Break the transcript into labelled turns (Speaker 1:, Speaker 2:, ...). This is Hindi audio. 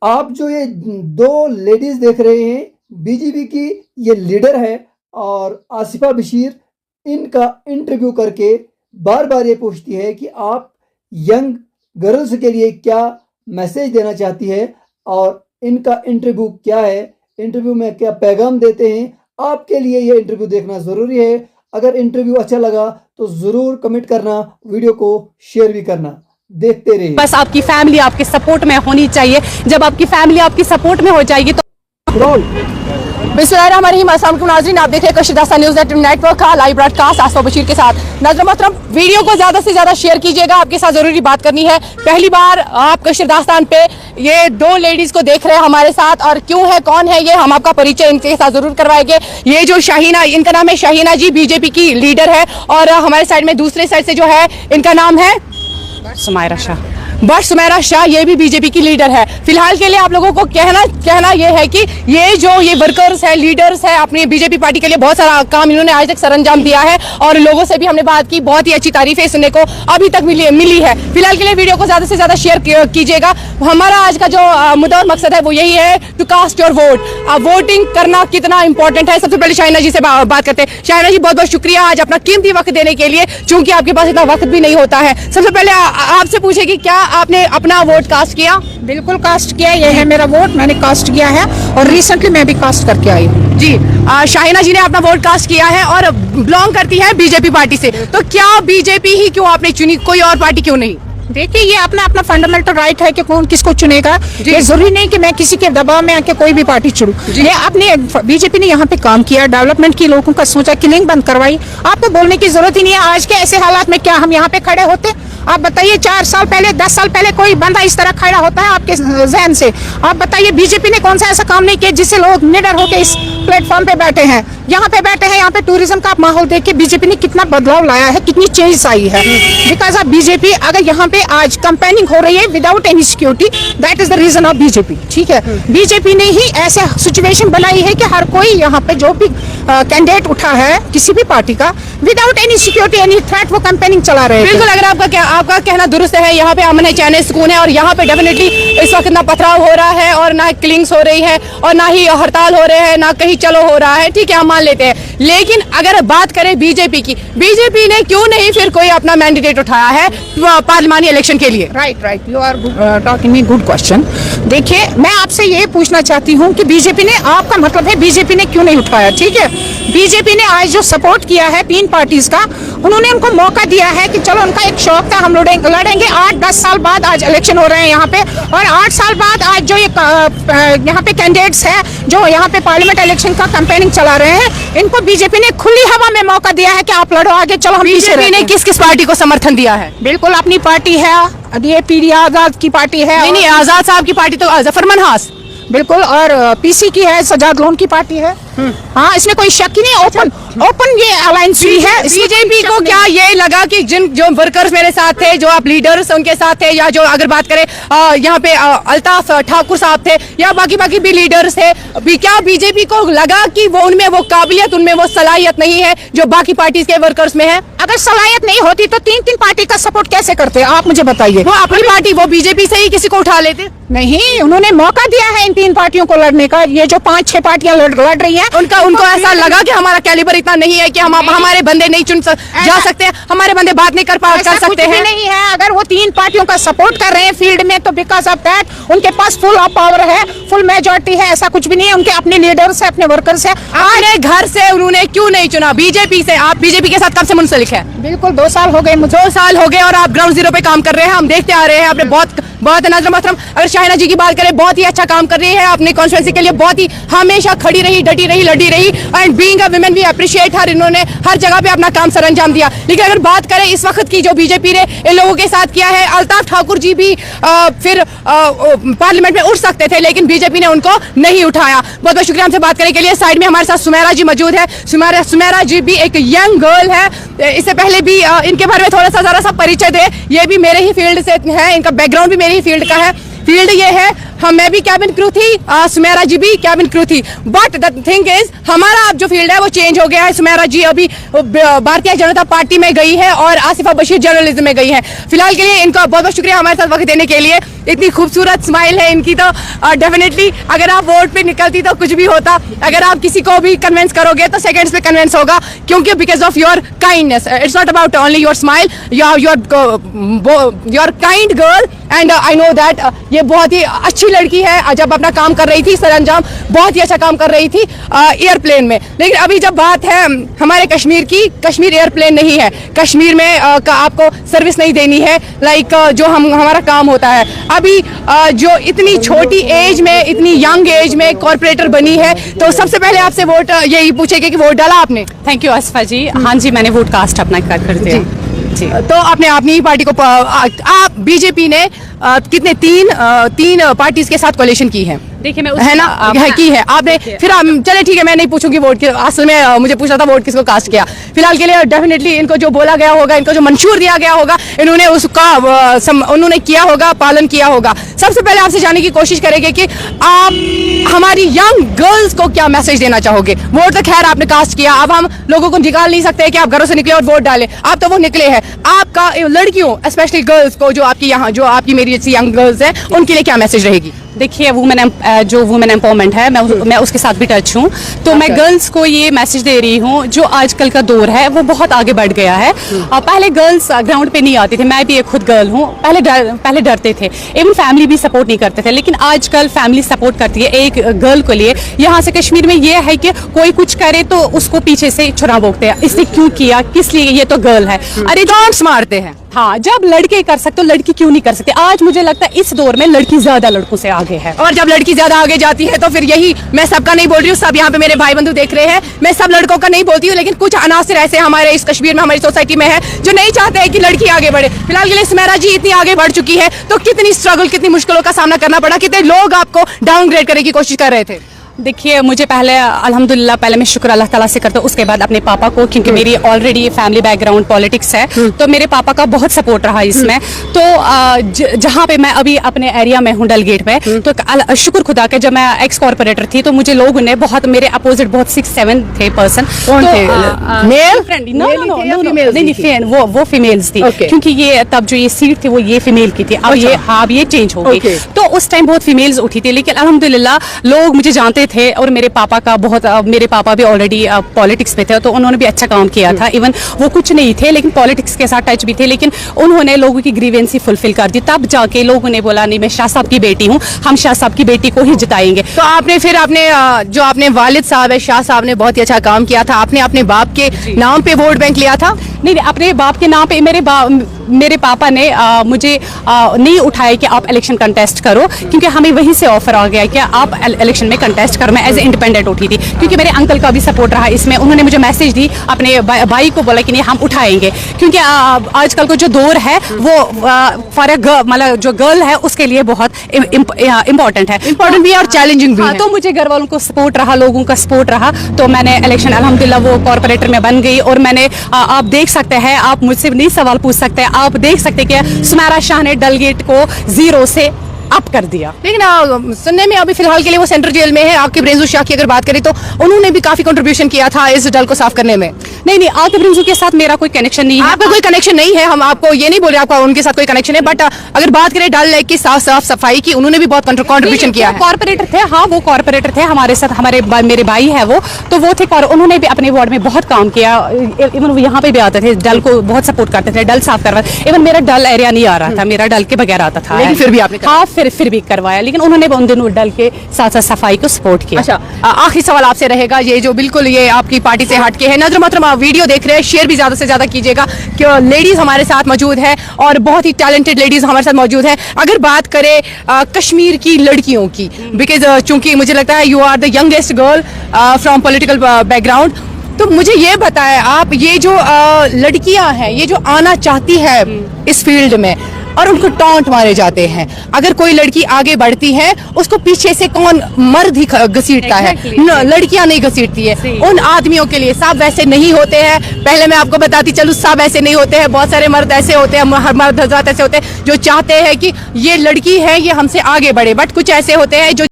Speaker 1: आप जो ये दो लेडीज देख रहे हैं बीजेपी की ये लीडर है और आसिफा बशीर इनका इंटरव्यू करके बार बार ये पूछती है कि आप यंग गर्ल्स के लिए क्या मैसेज देना चाहती है और इनका इंटरव्यू क्या है, इंटरव्यू में क्या पैगाम देते हैं। आपके लिए ये इंटरव्यू देखना ज़रूरी है। अगर इंटरव्यू अच्छा लगा तो ज़रूर कमेंट करना, वीडियो को शेयर भी करना। देखते रहिए।
Speaker 2: बस आपकी फैमिली आपके सपोर्ट में होनी चाहिए। जब आपकी फैमिली आपकी सपोर्ट में हो जाएगी तो बिस्मिल्लाहिर्रहमानिर्रहीम। नाज़रीन, आप देख रहे हैं कशीर दास्तान न्यूज़ नेटवर्क का लाइव ब्रॉडकास्ट आसिफा बशीर के साथ। नाज़रीन मोहतरम, वीडियो को ज़्यादा से ज़्यादा शेयर कीजिएगा। आपके साथ ज़रूरी बात करनी है। पहली बार आप कशीर दास्तान पे ये दो लेडीज़ को देख रहे हैं हमारे साथ, और क्यों है, कौन है ये, हम आपका परिचय इनके साथ ज़रूर करवाएंगे। ये जो शाहीना, इनका नाम है शाहीना जी, बीजेपी की लीडर है, और हमारे साइड में दूसरे साइड से जो है इनका नाम है बट सुमेरा शाह, ये भी बीजेपी की लीडर है। फिलहाल के लिए आप लोगों को कहना ये है कि ये वर्कर्स है, लीडर्स है, अपनी बीजेपी पार्टी के लिए बहुत सारा काम इन्होंने आज तक सरंजाम दिया है, और लोगों से भी हमने बात की, बहुत ही अच्छी तारीफें सुनने को अभी तक मिली है। फिलहाल के लिए वीडियो को ज्यादा से ज्यादा शेयर कीजिएगा। हमारा आज का जो मुद्दा और मकसद है वो यही है, to cast your vote. Voting करना कितना इंपॉर्टेंट है। सबसे पहले शाहीना जी से बात करते हैं। शाहीना जी, बहुत बहुत शुक्रिया आज अपना कीमती वक्त देने के लिए, चूंकि आपके पास इतना वक्त भी नहीं होता है। सबसे पहले आपसे पूछे कि क्या आपने अपना वोट कास्ट किया?
Speaker 3: बिल्कुल कास्ट किया, ये है मेरा वोट, मैंने कास्ट किया है, और रिसेंटली मैं भी कास्ट करके आई हूँ
Speaker 2: जी। शाहीना जी ने अपना वोट कास्ट किया है और बिलोंग करती है बीजेपी पार्टी से, तो क्या बीजेपी ही क्यों आपने चुनी, कोई और पार्टी क्यों नहीं?
Speaker 3: देखिए, ये अपना फंडामेंटल राइट है कि कौन किसको चुनेगा। ये जरूरी नहीं कि मैं किसी के दबाव में आके कोई भी पार्टी चुनूं। ये अपने बीजेपी ने यहाँ पे काम किया, डेवलपमेंट की, लोगों का सोचा, किलिंग बंद करवाई। आपको बोलने की जरूरत ही नहीं है। आज के ऐसे हालात में क्या हम यहाँ पे खड़े होते? आप बताइए, 4 साल पहले, 10 साल पहले कोई बंदा इस तरह खड़ा होता है आपके जहन से? आप बताइए, बीजेपी ने कौन सा ऐसा काम नहीं किया जिससे लोग निडर होकर इस प्लेटफॉर्म पे बैठे हैं, यहाँ पे बैठे हैं। यहाँ पे टूरिज्म का माहौल देख के बीजेपी ने कितना बदलाव लाया है, कितनी चेंज आई है। बिकॉज ऑफ बीजेपी, अगर यहाँ पे आज कंपेनिंग हो रही है without any security, that is the reason of BJP. ठीक है, बीजेपी ने ही ऐसे सिचुएशन बनाई है कि हर कोई यहाँ पे जो भी कैंडिडेट उठा है किसी भी पार्टी का, without any security, any threat, वो कैंपेनिंग चला रहे हैं।
Speaker 2: बिल्कुल, अगर आपका कहना दुरुस्त है, यहाँ पे अमन है, चैन है, सुकून है, और यहाँ पे डेफिनेटली इस वक्त ना पथराव हो रहा है, और ना किलिंग्स हो रही है, और ना ही हड़ताल हो रहे हैं, ना कहीं चलो हो रहा है। ठीक है, हम मान लेते हैं। लेकिन अगर बात करें बीजेपी की, बीजेपी ने क्यों नहीं फिर कोई अपना मैंडेट उठाया है पार्लियामानी इलेक्शन के लिए?
Speaker 3: Right, you are talking me good question. देखिए, मैं आपसे ये पूछना चाहती हूँ कि बीजेपी ने, आपका मतलब है बीजेपी ने क्यों नहीं उठाया? ठीक है, बीजेपी ने आज जो सपोर्ट किया है 3 पार्टीज का, उन्होंने उनको मौका दिया है कि चलो, उनका एक शौक था, हम लड़ेंगे। 8-10 साल बाद आज इलेक्शन हो रहे हैं यहाँ पे, और 8 साल बाद आज जो ये यहाँ पे कैंडिडेट्स हैं जो यहाँ पे पार्लियामेंट इलेक्शन का कैंपेनिंग चला रहे हैं, इनको बीजेपी ने खुली हवा में मौका दिया है कि आप लड़ो आगे, चलो। हम
Speaker 2: बीजेपी ने किस पार्टी को समर्थन दिया है?
Speaker 3: बिल्कुल अपनी पार्टी है, ये पीडी आजाद की पार्टी है।
Speaker 2: नहीं, आजाद साहब की पार्टी तो जफर मनहास,
Speaker 3: बिल्कुल, और पीसी की है, सजाद लोन की पार्टी है। हाँ, इसमें कोई शक ही नहीं। ओपन ये अलायंस हुई है।
Speaker 2: बीजेपी को क्या ये लगा कि जो वर्कर्स मेरे साथ थे, जो आप लीडर्स उनके साथ थे, या जो अगर बात करें यहाँ पे अल्ताफ ठाकुर साहब थे, या बाकी भी लीडर्स थे, क्या बीजेपी को लगा कि वो उनमें वो काबिलियत, उनमें वो सलाहियत नहीं है जो बाकी पार्टीज के वर्कर्स में है?
Speaker 3: अगर सलाहियत नहीं होती तो 3 पार्टी का सपोर्ट कैसे करते? आप मुझे बताइए।
Speaker 2: वो अपनी पार्टी, वो बीजेपी से ही किसी को उठा लेते?
Speaker 3: नहीं, उन्होंने मौका दिया है इन 3 पार्टियों को लड़ने का। ये जो 5-6 पार्टियां लड़ रही है,
Speaker 2: उनको ऐसा लगा कि हमारा कैलिबर इतना नहीं है कि हमारे बंदे नहीं जा सकते, हमारे बंदे बात नहीं कर सकते हैं।
Speaker 3: नहीं है, अगर वो 3 पार्टियों का सपोर्ट कर रहे हैं फील्ड में, तो बिकॉज ऑफ दैट उनके पास फुल ऑफ पावर है, फुल मेजोरिटी है। ऐसा कुछ भी नहीं है, उनके अपने लीडर्स है, अपने वर्कर्स है।
Speaker 2: अपने घर से उन्होंने क्यों नहीं चुना बीजेपी से? आप बीजेपी के साथ कब से मुंसलिक है?
Speaker 3: बिल्कुल 2 साल हो गए मुझे।
Speaker 2: 2 साल हो गए, और आप ग्राउंड जीरो पे काम कर रहे हैं, हम देखते आ रहे हैं। आपने बहुत नाज़रीन मोहतरम, अगर शाहीना जी की बात करें, बहुत ही अच्छा काम कर रही है अपनी कॉन्स्टिट्यूंसी के लिए, बहुत ही हमेशा खड़ी रही, डटी रही, लड़ी रही, and being a women we appreciate her. इन्होंने हर जगह पे अपना काम सरंजाम दिया। लेकिन अगर बात करें इस वक्त की, जो बीजेपी ने इन लोगों के साथ किया है, अल्ताफ ठाकुर जी भी फिर पार्लियामेंट में उठ सकते थे, लेकिन बीजेपी ने उनको नहीं उठाया। बहुत बहुत शुक्रिया हमसे बात करने के लिए। साइड में हमारे साथ सुमेरा जी मौजूद है। सुमेरा जी भी एक यंग गर्ल है। इससे पहले भी इनके बारे में थोड़ा सा जरा सा परिचय दे। ये भी मेरे ही फील्ड से है, इनका बैकग्राउंड भी मेरे ही फील्ड का है। फील्ड ये है मैं भी कैबिन क्रू थी, सुमेरा जी भी कैबिन क्रू थी, बट द थिंग इज हमारा अब जो फील्ड है वो चेंज हो गया है। सुमेरा जी अभी भारतीय जनता पार्टी में गई है और आसिफा बशीर जर्नलिज्म में गई है। फिलहाल के लिए इनका बहुत बहुत शुक्रिया हमारे साथ वक्त देने के लिए। इतनी खूबसूरत स्माइल है इनकी, तो डेफिनेटली अगर आप वोट पे निकलती तो कुछ भी होता। अगर आप किसी को भी कन्विंस करोगे तो सेकंड्स पे कन्विंस होगा, क्योंकि because of your kindness. It's not about only your smile, your kind girl, and I know that ये बहुत ही अच्छी लड़की है। जब अपना काम कर रही थी सरंजाम बहुत ही अच्छा काम कर रही थी एयरप्लेन में। लेकिन अभी जब बात है हमारे कश्मीर की, कश्मीर एयरप्लेन नहीं है, कश्मीर में आपको सर्विस नहीं देनी है लाइक जो हमारा काम होता है। अभी जो इतनी छोटी एज में, इतनी यंग एज में कॉर्पोरेटर बनी है, तो सबसे पहले आपसे वोट यही पूछेगी कि वोट डाला आपने?
Speaker 4: थैंक यू आसिफा जी। हाँ जी, मैंने वोट कास्ट अपना कर दिया जी।
Speaker 2: तो आपने अपनी पार्टी को आप बीजेपी ने कितने तीन पार्टीज के साथ कोalition की है,
Speaker 4: देखिए मैं
Speaker 2: है ना, की है आपने। फिर चले ठीक है, मैं नहीं पूछूंगी वोट की, असल में मुझे पूछना था वोट किसको कास्ट किया। फिलहाल के लिए डेफिनेटली इनको जो बोला गया होगा, इनको जो मंशूर दिया गया होगा, इन्होंने उसका उन्होंने किया होगा, पालन किया होगा। सबसे पहले आपसे जानने की कोशिश करेंगे कि आप हमारी यंग गर्ल्स को क्या मैसेज देना चाहोगे? वोट तो खैर आपने कास्ट किया, अब हम लोगों को निकाल नहीं सकते कि आप घरों से निकले और वोट डालें, आप तो वो निकले हैं। आपका लड़कियों स्पेशली गर्ल्स को, जो आपकी यहाँ जो आपकी मेरी जैसी यंग गर्ल्स हैं, उनके लिए क्या मैसेज रहेगी?
Speaker 4: देखिए जो वुमेन एम्पावरमेंट है, मैं उसके साथ भी टच हूँ, तो मैं गर्ल्स को ये मैसेज दे रही हूँ, जो आजकल का दौर है वो बहुत आगे बढ़ गया है। पहले गर्ल्स ग्राउंड पे नहीं आती थी, मैं भी एक खुद गर्ल हूँ, पहले डरते थे, इवन फैमिली भी सपोर्ट नहीं करते थे, लेकिन आजकल फैमिली सपोर्ट करती है एक गर्ल के लिए। यहाँ से कश्मीर में ये है कि कोई कुछ करे तो उसको पीछे से छुरा बोलते हैं, इसने क्यों किया, किस लिए, ये तो गर्ल है।
Speaker 2: अरे डॉन्ट्स मारते हैं।
Speaker 4: हाँ, जब लड़के कर सकते तो लड़की क्यों नहीं कर सकते? आज मुझे लगता है इस दौर में लड़की ज्यादा लड़कों से आगे है,
Speaker 2: और जब लड़की ज्यादा आगे जाती है तो फिर यही, मैं सबका नहीं बोल रही हूँ, सब यहाँ पे मेरे भाई बंधु देख रहे हैं, मैं सब लड़कों का नहीं बोलती हूँ, लेकिन कुछ अनासिर ऐसे हमारे इस कश्मीर में, हमारी सोसाइटी में है जो नहीं चाहते हैं कि लड़की आगे बढ़े। फिलहाल के लिए सुमेरा जी इतनी आगे बढ़ चुकी है, तो कितनी स्ट्रगल, कितनी मुश्किलों का सामना करना पड़ा, कितने लोग आपको डाउनग्रेड करने की कोशिश कर रहे थे?
Speaker 4: देखिए मुझे पहले अल्हम्दुलिल्लाह पहले मैं शुक्र अल्लाह ताला से करता हूँ, उसके बाद अपने पापा को, क्योंकि मेरी ऑलरेडी फैमिली बैकग्राउंड पॉलिटिक्स है, तो मेरे पापा का बहुत सपोर्ट रहा इसमें। तो जहाँ पे मैं अभी अपने एरिया में हूँ डलगेट में, तो शुक्र खुदा का, जब मैं एक्स कॉर्पोरेटर थी तो मुझे लोगों ने बहुत, मेरे अपोजिट बहुत 6-7 थे पर्सन,
Speaker 2: मेल
Speaker 4: फ्रेंड नहीं, वो फीमेल्स थी, क्योंकि ये तब जो ये सीट थी वो ये फीमेल की थी, अब ये चेंज हो गई। तो उस टाइम बहुत फीमेल्स उठी थी, लेकिन अल्हम्दुलिल्लाह लोग मुझे जानते थे, और मेरे पापा का बहुत, मेरे पापा भी ऑलरेडी पॉलिटिक्स में थे, तो उन्होंने भी अच्छा काम किया था। इवन वो कुछ नहीं थे लेकिन पॉलिटिक्स के साथ टच भी थे, लेकिन उन्होंने लोगों की ग्रीवेंसी फुलफिल कर दी। तब जाके लोगों ने बोला नहीं, मैं शाह साहब की बेटी हूँ, हम शाह साहब की बेटी को ही जिताएंगे।
Speaker 2: तो आपने फिर अपने जो आपने वालिद साहब है, शाह साहब ने बहुत ही अच्छा काम किया था, आपने अपने बाप के नाम पे वोट बैंक लिया था?
Speaker 4: नहीं, अपने बाप के नाम पे मेरे पापा ने मुझे नहीं उठाया कि आप इलेक्शन कंटेस्ट करो, क्योंकि हमें वहीं से ऑफर आ गया कि आप इलेक्शन में कंटेस्ट करो। मैं एज ए इंडिपेंडेंट उठी थी, क्योंकि मेरे अंकल का भी सपोर्ट रहा इसमें, उन्होंने मुझे मैसेज दी, अपने भाई को बोला कि नहीं हम उठाएंगे, क्योंकि आजकल को जो दौर है वो फॉर मतलब जो गर्ल है उसके लिए बहुत इम्पोर्टेंट है,
Speaker 2: इंपॉर्टेंट भी और चैलेंजिंग भी है।
Speaker 4: तो मुझे घर वालों को सपोर्ट रहा, लोगों का सपोर्ट रहा, तो मैंने इलेक्शन अल्हम्दुलिल्लाह वो कॉर्पोरेटर में बन गई। और मैंने आप देख सकते हैं, आप मुझसे नहीं सवाल पूछ सकते, आप देख सकते कि सुमेरा शाह ने डलगेट को 0 से अप कर दिया।
Speaker 2: लेकिन सुनने में अभी फिलहाल के लिए वो सेंट्रल जेल में है। आकिब रेंजू शाह की अगर बात करें तो उन्होंने भी काफी कंट्रीब्यूशन किया था इस डल को साफ करने में।
Speaker 4: नहीं, आकिब रेंजू के साथ मेरा कोई कनेक्शन नहीं है।
Speaker 2: आपका कोई कनेक्शन नहीं है, हम आपको ये नहीं बोल रहे आपका उनके साथ कोई कनेक्शन है, बट अगर बात करें डल लेक की साफ सफाई की, उन्होंने भी बहुत कंट्रीब्यूशन किया है।
Speaker 4: कॉर्पोरेटर थे, हाँ वो कॉर्पोरेटर थे हमारे साथ, मेरे भाई है वो, तो वो थे, उन्होंने भी अपने वार्ड में बहुत काम किया। इवन वो यहाँ पे भी आते थे, डल को बहुत सपोर्ट करते थे, डल साफ करवा। इवन मेरा डल एरिया नहीं आ रहा था, मेरा डल के बगैर आता था,
Speaker 2: लेकिन फिर भी आपने
Speaker 4: हाँ फिर भी करवाया, लेकिन उन्होंने उन दिनों डल के साथ साथ सफाई को सपोर्ट किया।
Speaker 2: अच्छा, आखिरी सवाल आपसे रहेगा, ये जो बिल्कुल ये आपकी पार्टी से हटके है, नजर मोहतरम आप वीडियो देख रहे हैं, शेयर भी ज्यादा से ज्यादा कीजिएगा कि लेडीज हमारे साथ मौजूद है और बहुत ही टैलेंटेड लेडीज हमारे साथ मौजूद है। अगर बात करें कश्मीर की लड़कियों की, बिकॉज चूंकि मुझे लगता है you are the youngest girl from political background, तो मुझे ये बताएं आप, ये जो लड़कियां हैं, ये जो आना चाहती है इस फील्ड में, और उनको टॉन्ट मारे जाते हैं। अगर कोई लड़की आगे बढ़ती है उसको पीछे से कौन मर्द ही घसीटता है, लड़कियां नहीं घसीटती है। उन आदमियों के लिए सब वैसे नहीं होते हैं। पहले मैं आपको बताती चलूं, सब ऐसे नहीं होते हैं। बहुत सारे मर्द ऐसे होते हैं, मर्द हज़रात ऐसे होते हैं जो चाहते हैं कि ये लड़की है ये हमसे आगे बढ़े, बट कुछ ऐसे होते हैं जो